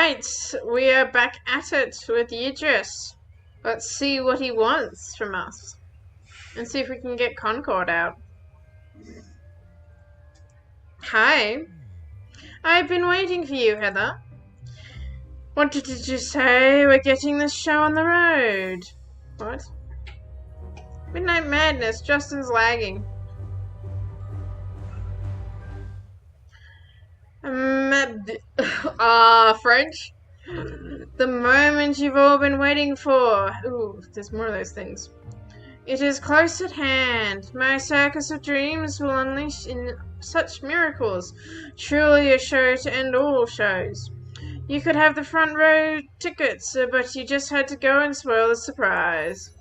Right, we are back at it with Idris. Let's see what he wants from us. And see if we can get Concord out. Hi. I've been waiting for you, Heather. What did you say? We're getting this show on the road. What? Midnight Madness. Justin's lagging. French? The moment you've all been waiting for. Ooh, there's more of those things. It is close at hand. My circus of dreams will unleash in such miracles. Truly a show to end all shows. You could have the front row tickets, but you just had to go and spoil the surprise.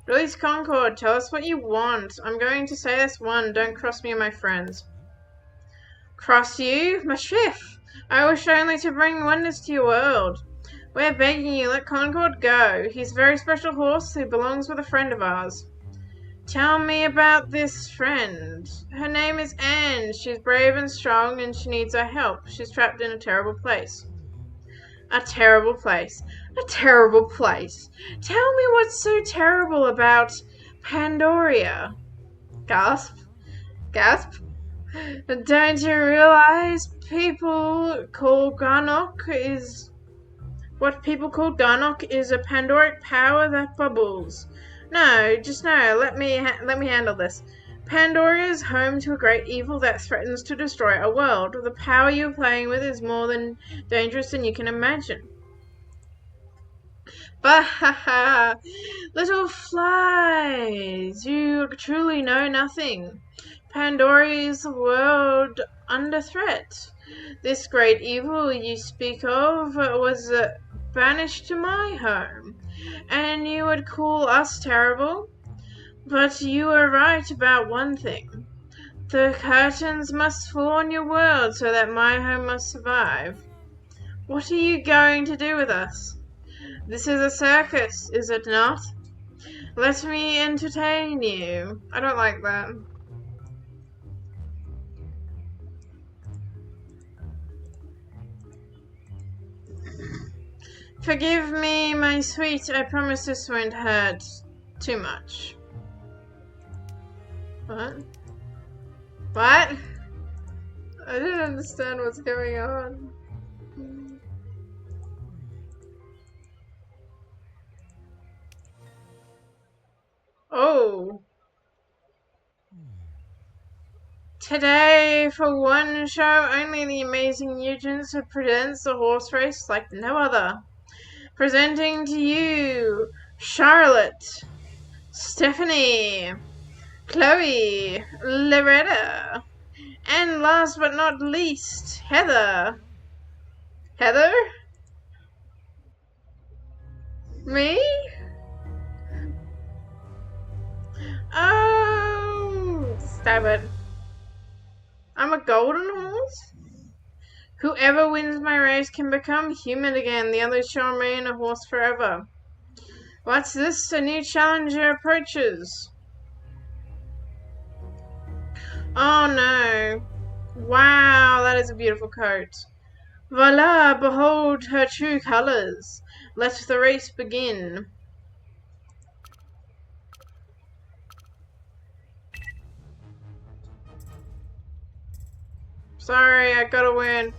Release Concord. Tell us what you want. I'm going to say this one. Don't cross me and my friends. Cross you? My chef. I wish only to bring wonders to your world. We're begging you, let Concord go. He's a very special horse who belongs with a friend of ours. Tell me about this friend. Her name is Anne. She's brave and strong and she needs our help. She's trapped in a terrible place. A terrible place. A terrible place. Tell me what's so terrible about Pandoria. Gasp. Gasp. Don't you realize what people call Garnock is a Pandoric power that bubbles. No, just no. Let me handle this. Pandoria is home to a great evil that threatens to destroy our world. The power you're playing with is more than dangerous than you can imagine. Bah! Little flies! You truly know nothing. Pandoria is a world under threat. This great evil you speak of was banished to my home, and you would call us terrible? But you are right about one thing. The curtains must fall on your world so that my home must survive. What are you going to do with us? This is a circus, is it not? Let me entertain you. I don't like that. Forgive me, my sweet. I promise this won't hurt too much. What? What? I didn't understand what's going on. Oh. Today, for one show, only the amazing Nugents presents a horse race like no other. Presenting to you, Charlotte, Stephanie, Chloe, Loretta, and last but not least, Heather. Heather? Me? Oh, stop it. I'm a golden horse? Whoever wins my race can become human again. The others shall remain a horse forever. What's this? A new challenger approaches. Oh no. Wow, that is a beautiful coat. Voila, behold her true colors. Let the race begin. Sorry, I gotta win.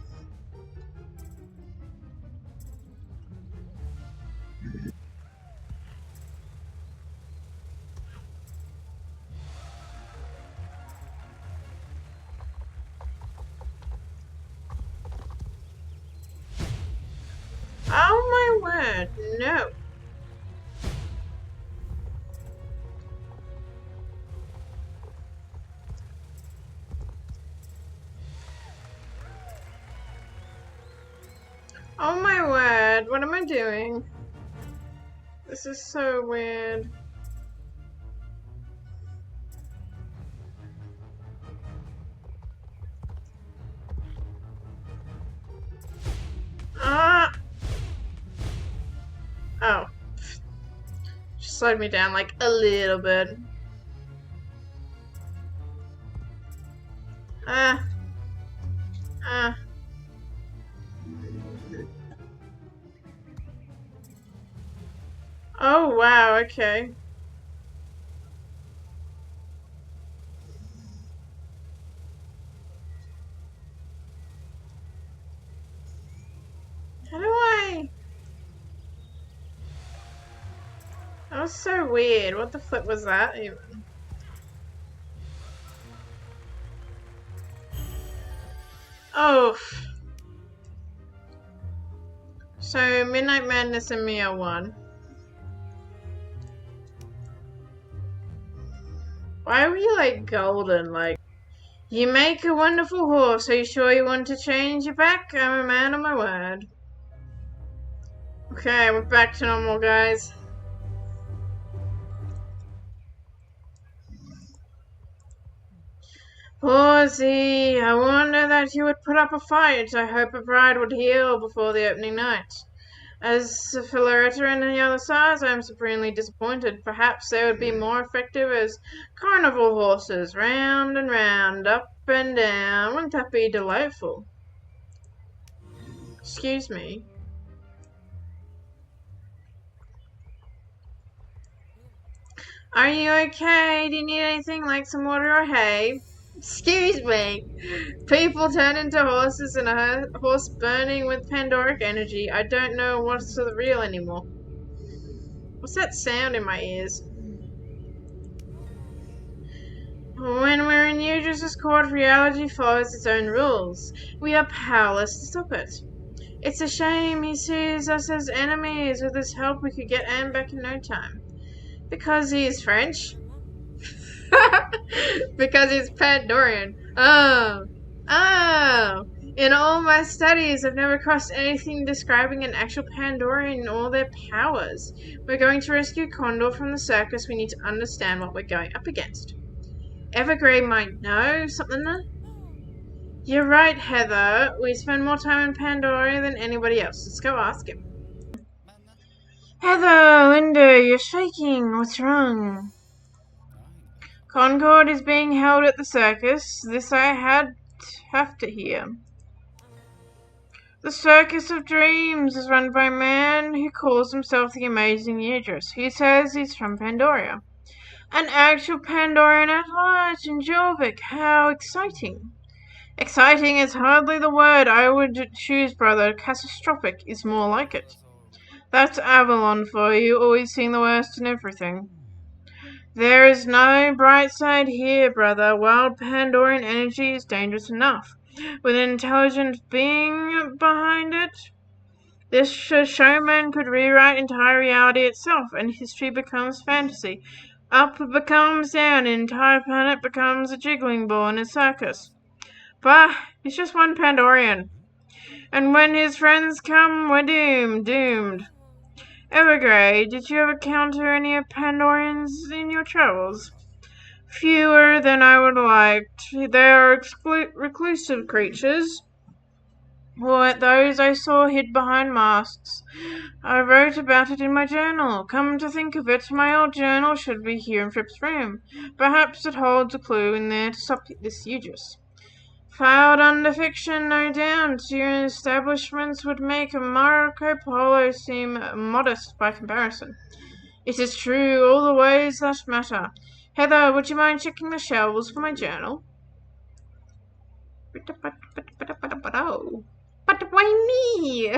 Oh my word, no. Oh my word, what am I doing? This is so weird. Oh. Just slowed me down like a little bit. Oh, okay. How do I... That was so weird. What the flip was that even? Oh. So, Midnight Madness and me are one. Why are we like golden? Like, you make a wonderful horse. Are you sure you want to change your back? I'm a man of my word. Okay, we're back to normal, guys. Horsey, I wonder that you would put up a fight. I hope a bride would heal before the opening night. As for Loretta and the other sides, I am supremely disappointed. Perhaps they would be more effective as carnival horses, round and round, up and down. Wouldn't that be delightful? Excuse me. Are you okay? Do you need anything like some water or hay? Excuse me. People turn into horses and a horse burning with Pandoric energy. I don't know what's the real anymore. What's that sound in my ears? When we're in Eudris's court, reality follows its own rules. We are powerless to stop it. It's a shame he sees us as enemies. With his help, we could get Anne back in no time. Because he is French? Because he's Pandorian. Oh. In all my studies, I've never crossed anything describing an actual Pandorian and all their powers. We're going to rescue Condor from the circus. We need to understand what we're going up against. Evergrey might know something. You're right, Heather. We spend more time in Pandoria than anybody else. Let's go ask him. Heather, Linda, you're shaking. What's wrong? Concord is being held at the circus. This I have to hear. The Circus of Dreams is run by a man who calls himself the Amazing Eudris. He says he's from Pandoria. An actual Pandorian at large in Jorvik. How exciting. Exciting is hardly the word I would choose, brother. Catastrophic is more like it. That's Avalon for you, always seeing the worst in everything. There is no bright side here, brother. Wild Pandorian energy is dangerous enough. With an intelligent being behind it, this showman could rewrite entire reality itself, and history becomes fantasy. Up becomes down, an entire planet becomes a jiggling ball in a circus. Bah, he's just one Pandorian. And when his friends come, we're doomed. Evergrey, did you ever encounter any Pandorians in your travels? Fewer than I would like. They are reclusive creatures. Or those I saw hid behind masks. I wrote about it in my journal. Come to think of it, my old journal should be here in Fripp's room. Perhaps it holds a clue in there to stop this Eudris. Filed under fiction, no doubt. Your establishments would make Marco Polo seem modest by comparison. It is true, all the ways that matter. Heather, would you mind checking the shelves for my journal? But why me?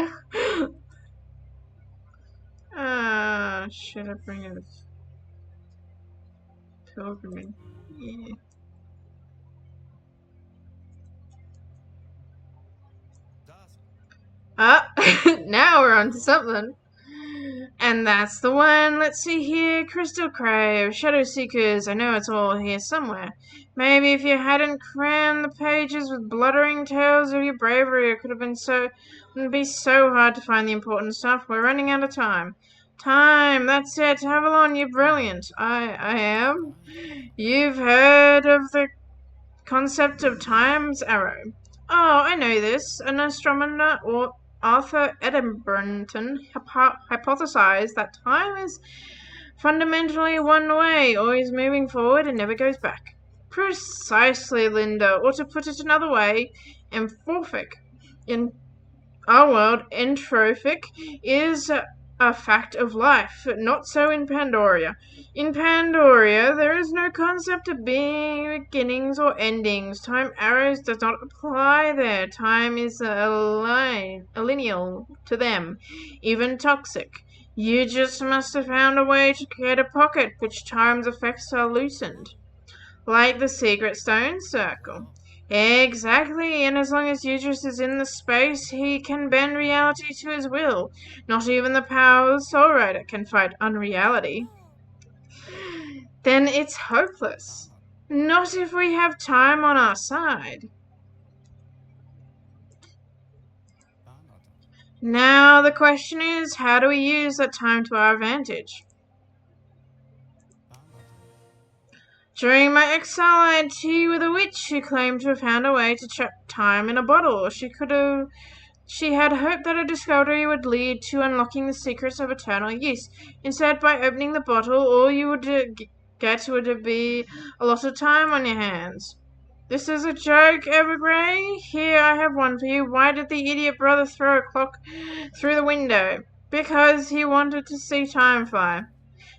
Should I bring a pilgrimage? Yeah. Now we're on to something. And that's the one. Let's see here. Crystal Crave, Shadow Seekers. I know it's all here somewhere. Maybe if you hadn't crammed the pages with bluttering tales of your bravery, it wouldn't be so hard to find the important stuff. We're running out of time. Time, that's it. Avalon, you're brilliant. I am. You've heard of the concept of time's arrow. Oh, I know this. An astronomer or Arthur Edinburgh hypothesized that time is fundamentally one way, always moving forward and never goes back. Precisely, Linda. Or to put it another way, entrophic. In our world, entrophic is a fact of life. Not so in Pandoria. In Pandoria, there is no concept of beginnings or endings. Time arrows does not apply there. Time is a lineal to them, even toxic. You just must have found a way to create a pocket which time's effects are loosened. Like the secret stone circle. Exactly, and as long as Idris is in the space, he can bend reality to his will. Not even the power of the Soul Rider can fight unreality. Then it's hopeless. Not if we have time on our side. Now the question is, how do we use that time to our advantage? During my exile, I had tea with a witch who claimed to have found a way to trap time in a bottle. She had hoped that her discovery would lead to unlocking the secrets of eternal use. Instead, by opening the bottle, all you would get would be a lot of time on your hands. This is a joke, Evergrey? Here, I have one for you. Why did the idiot brother throw a clock through the window? Because he wanted to see time fly.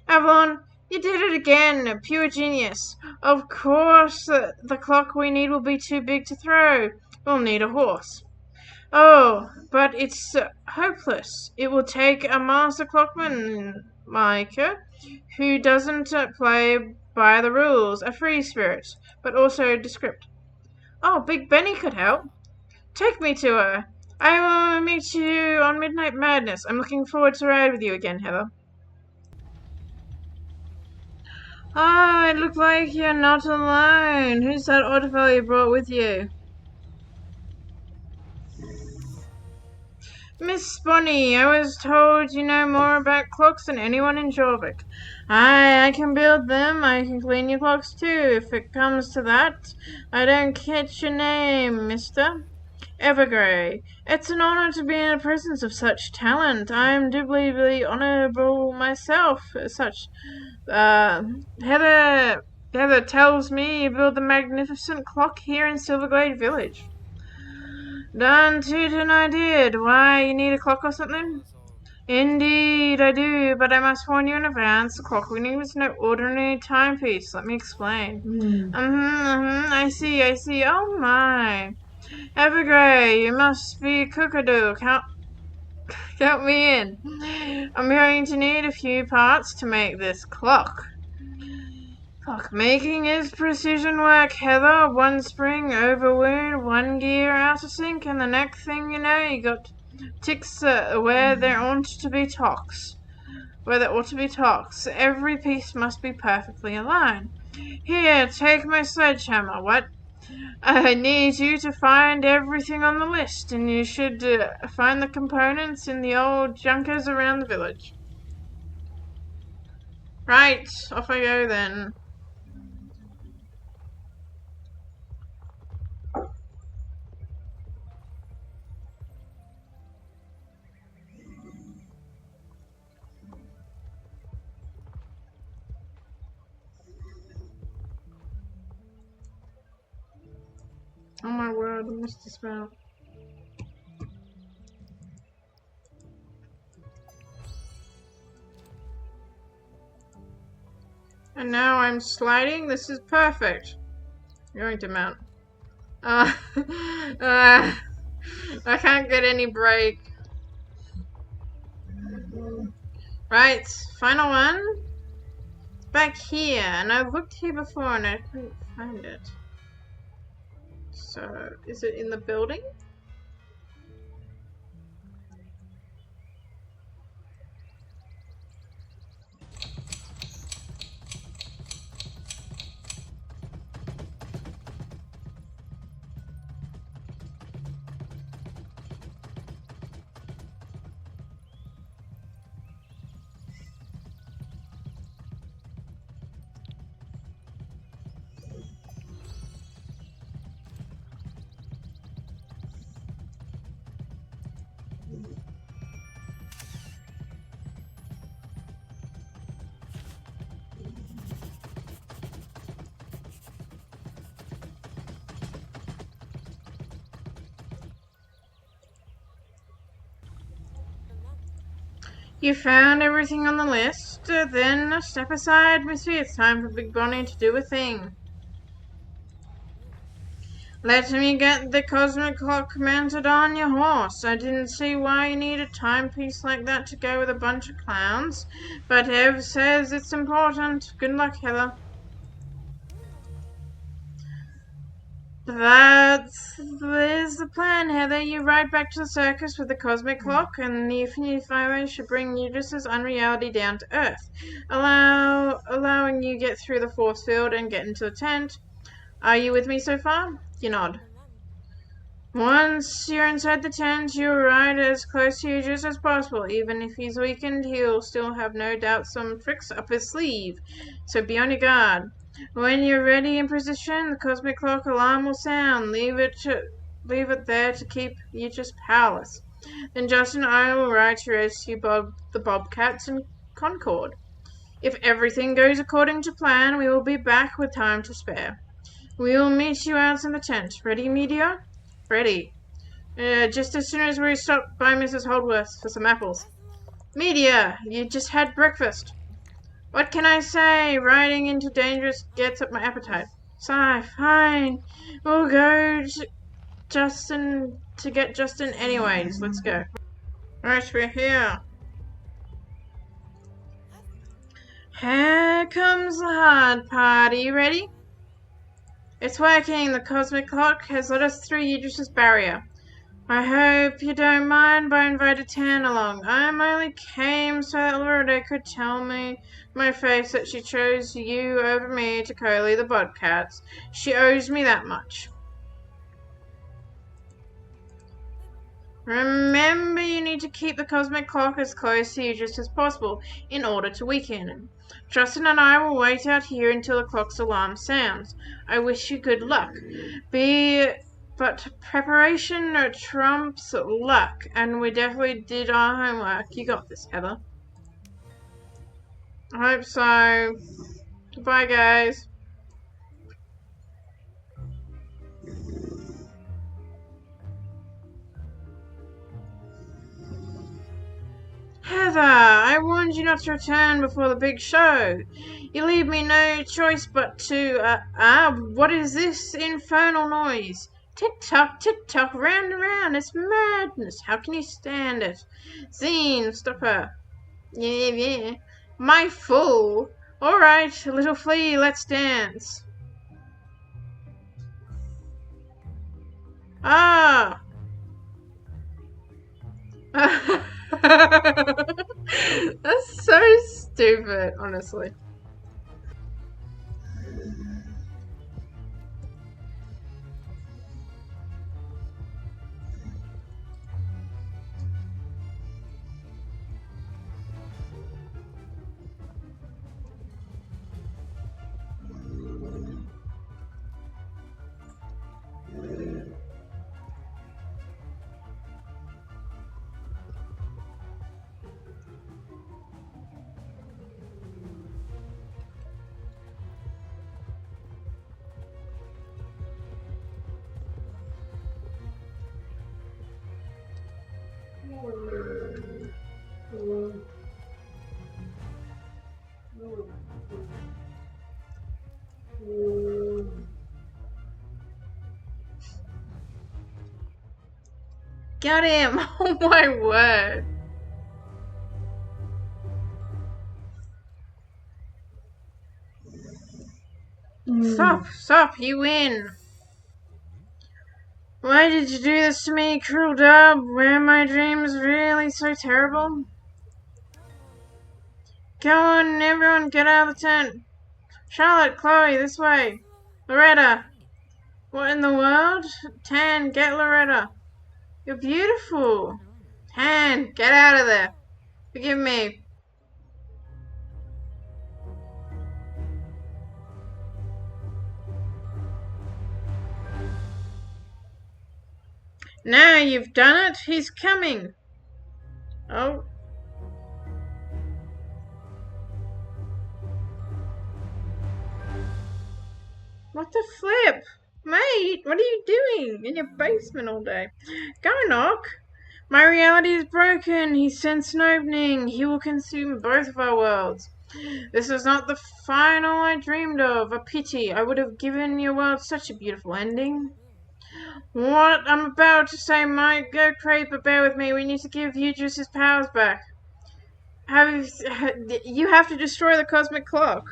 Avalon, you did it again. Pure genius. Of course, the clock we need will be too big to throw. We'll need a horse. Oh, but it's hopeless. It will take a master clockman, Micah, who doesn't play by the rules, a free spirit, but also descript. Oh, Big Benny could help. Take me to her. I will meet you on Midnight Madness. I'm looking forward to ride with you again, Heather. Ah, it looked like you're not alone. Who's that odd fellow you brought with you? Miss Bonnie, I was told you know more about clocks than anyone in Jorvik. I can build them. I can clean your clocks too, if it comes to that. I don't catch your name, mister. Evergrey. It's an honor to be in the presence of such talent. I am doubly honorable myself. Heather tells me you build the magnificent clock here in Silverglade Village. Done toot and I did. Why, you need a clock or something? Indeed, I do, but I must warn you in advance. The clock we need is no ordinary timepiece. Let me explain. I see. Oh my. Evergrey, you must be cookadoo. Count me in. I'm going to need a few parts to make this clock. Clockmaking is precision work, Heather. One spring over wound, one gear out of sync, and the next thing you know, you got ticks where there ought to be tocks. Every piece must be perfectly aligned. Here, take my sledgehammer. What? I need you to find everything on the list, and you should find the components in the old junkers around the village. Right, off I go then. Oh my word, I missed the spell. And now I'm sliding. This is perfect. I'm going to mount. I can't get any break. Right, final one. Back here, and I've looked here before and I couldn't find it. So, is it in the building? You found everything on the list? Then step aside, Missy. It's time for Big Bonnie to do a thing. Let me get the cosmic clock mounted on your horse. I didn't see why you need a timepiece like that to go with a bunch of clowns, but Ev says it's important. Good luck, Heather. There's the plan, Heather. You ride back to the circus with the cosmic clock, and the Infinity Flyway should bring Eustace's unreality down to Earth, allowing you get through the force field and get into the tent. Are you with me so far? You nod. Once you're inside the tent, you'll ride as close to Eustace as possible. Even if he's weakened, he'll still have no doubt some tricks up his sleeve. So be on your guard. When you're ready in position, the cosmic clock alarm will sound. Leave it there to keep Eustace powerless. Then Justin and I will ride to rescue the Bobcats and Concord. If everything goes according to plan, we will be back with time to spare. We will meet you out in the tent. Ready, Meteor? Ready. Just as soon as we stop by Mrs. Holdworth's for some apples. Meteor, you just had breakfast. What can I say? Riding into dangerous gets up my appetite. Sigh, fine. We'll go to get Justin anyways. Let's go. Right, we're here. Here comes the hard part. Are you ready? It's working. The cosmic clock has let us through Eustace's barrier. I hope you don't mind, but I invited Tan along. I only came so that Loretta could tell me my face that she chose you over me to co-lead the Bobcats. She owes me that much. Remember, you need to keep the cosmic clock as close to Eustace as possible in order to weaken it. Justin and I will wait out here until the clock's alarm sounds. I wish you good luck. But preparation trumps luck, and we definitely did our homework. You got this, Heather. I hope so. Goodbye, guys. Heather, I warned you not to return before the big show. You leave me no choice but to, what is this infernal noise? Tick-tock, round and round, it's madness. How can you stand it? Zine, stop her. Yeah. My fool. All right, little flea, let's dance. Ah. That's so stupid, honestly. Got him! Oh my word! Stop, you win! Why did you do this to me, cruel dub? Were my dreams really so terrible? Go on, everyone, get out of the tent. Charlotte, Chloe, this way. Loretta. What in the world? Tan, get Loretta. You're beautiful. Tan, get out of there. Forgive me. Now you've done it. He's coming. Oh. What the flip? Mate, what are you doing in your basement all day? Go knock. My reality is broken. He sensed an opening. He will consume both of our worlds. This is not the final I dreamed of. A pity. I would have given your world such a beautiful ending. What I'm about to say might go crazy, but bear with me. We need to give Udris his powers back. You have to destroy the cosmic clock.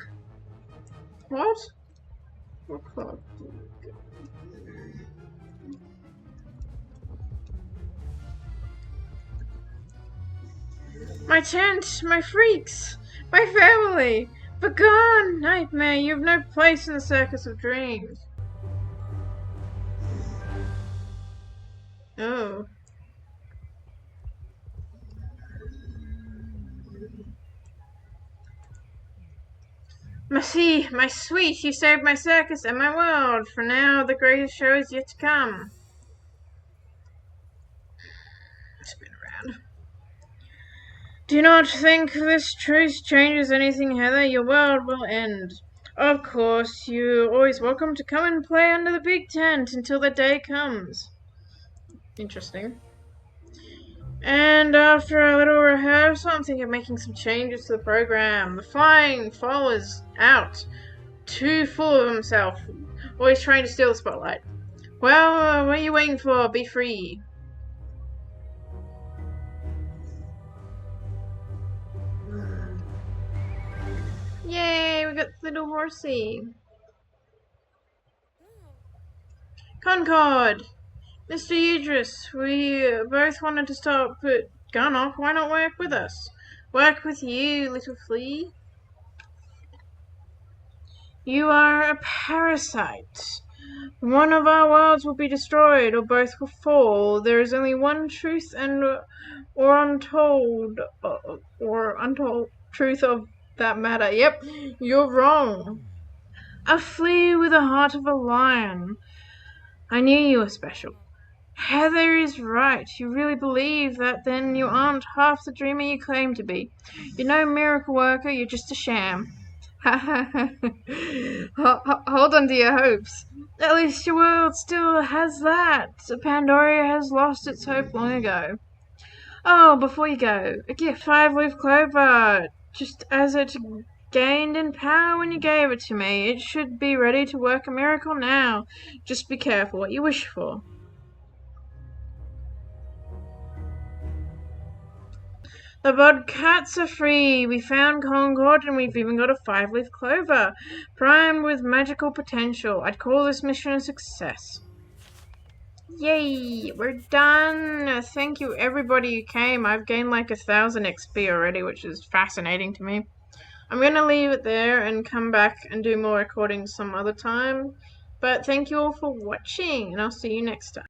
What? What clock? My tent, my freaks, my family. Begone, nightmare. You have no place in the circus of dreams. Oh. Merci, my sweet, you saved my circus and my world. For now, the greatest show is yet to come. Spin around. Do not think this truce changes anything, Heather. Your world will end. Of course, you're always welcome to come and play under the big tent until the day comes. Interesting. And after a little rehearsal, I'm thinking of making some changes to the program. The flying follower's out. Too full of himself. Always trying to steal the spotlight. Well, what are you waiting for? Be free. Yay, we got little horsey. Concord! Mr. Udris, we both wanted to stop, but gone off. Why not work with us? Work with you, little flea. You are a parasite. One of our worlds will be destroyed, or both will fall. There is only one truth or untold truth of that matter. Yep, you're wrong. A flea with the heart of a lion. I knew you were special. Heather is right. You really believe that, then you aren't half the dreamer you claim to be. You're no miracle worker, you're just a sham. Hold on to your hopes. At least your world still has that. Pandoria has lost its hope long ago. Oh, before you go, a gift. 5-leaf clover. Just as it gained in power when you gave it to me. It should be ready to work a miracle now. Just be careful what you wish for. The Bodcats are free. We found Concord and we've even got a 5-leaf clover, primed with magical potential. I'd call this mission a success. Yay! We're done! Thank you everybody who came. I've gained like 1,000 XP already, which is fascinating to me. I'm going to leave it there and come back and do more recordings some other time. But thank you all for watching, and I'll see you next time.